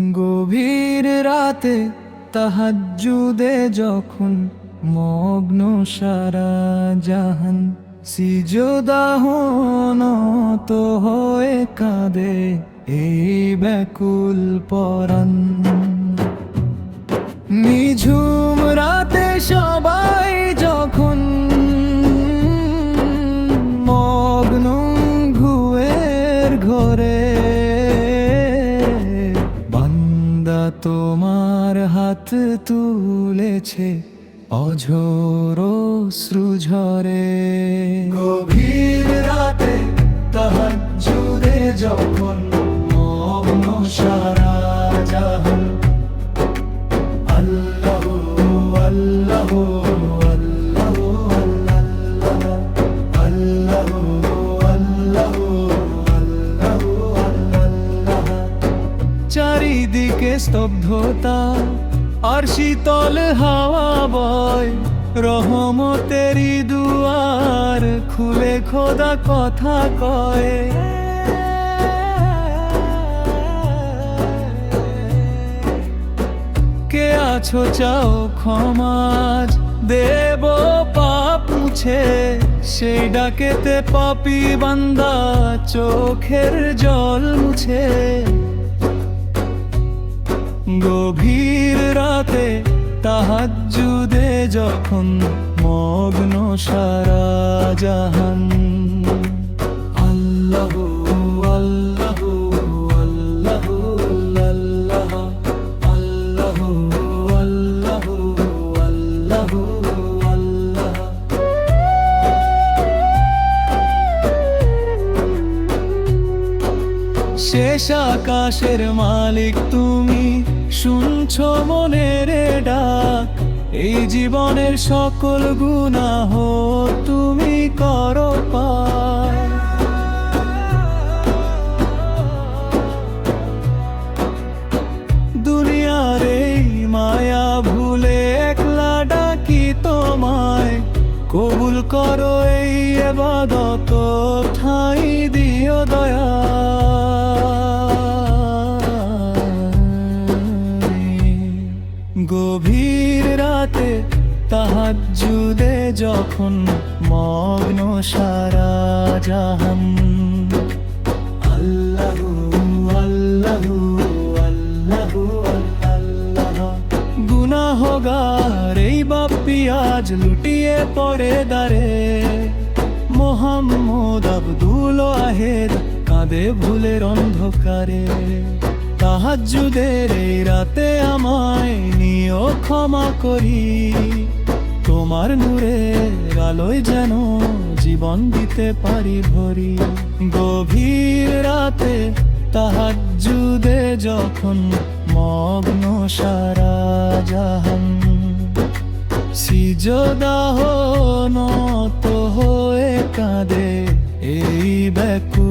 গভীর রাতে তাহাজ্জুদে যখন মগ্ন সারা জাহান, সিজদাহ নত হয়ে কাঁদে এই ব্যাকুল পরাণ। নিঝুম রাতে সবাই যখন মগ্ন ঘুমের ঘরে, বান্দা তোমার হাত তুলেছে অঝোর অশ্রু ঝরে। গভীর রাতে তাহাজ্জুদে যখন মগ্ন সারা জাহান, আল্লাহু আল্লাহু আল্লাহু আল্লাহু আল্লাহু আল্লাহু আল্লাহ। চারিদিকে স্তব্ধতা আর শীতল হাওয়া বয়, রহমতেরই দুয়ার খুলে খোদা কথা কয়। কে আছো চাও ক্ষমাজ দেব পাপ মুছে, সেই ডাকেতে পাপী বান্দা চোখের জল মুছে। গভীর রাতে তাহাজ্জুদে যখন মগ্ন সারা জাহান, আল্লাহু আল্লাহু আল্লাহু আল্লাহ আল্লাহু আল্লাহু আল্লাহু আল্লাহ। শেষ আকাশের মালিক তুমি, শুনছো মনের ডাক। এই জীবনের সকল গুনাহ তুমি করো পার। দুনিয়ার এই মায়া ভুলে একলা ডাকি তোমায়, কবুল করো এই ইবাদত ঠাঁই দিও দয়া। গভীর রাতে তাহাজ্জুদে যখন মগ্ন সারা জাহান, আল্লাহু আল্লাহু আল্লাহু আল্লাহ। গুনাহগার এই বাপ্পি আজ লুটিয়ে পড়ে দাঁড়ে, মোহাম্মদ আব্দুল ওয়াহেদ কাঁদে ভুলের অন্ধকারে। তাহাজ্জুদের এই রাতে আমায় নিও ক্ষমা করি, তোমার নূরের আলোয় যেন জীবন দিতে পারি ভরি। গভীর রাতে তাহাজ্জুদে যখন মগ্ন সারা জাহান, সিজদাহ নত হয়ে কাঁদে এই ব্যাকুল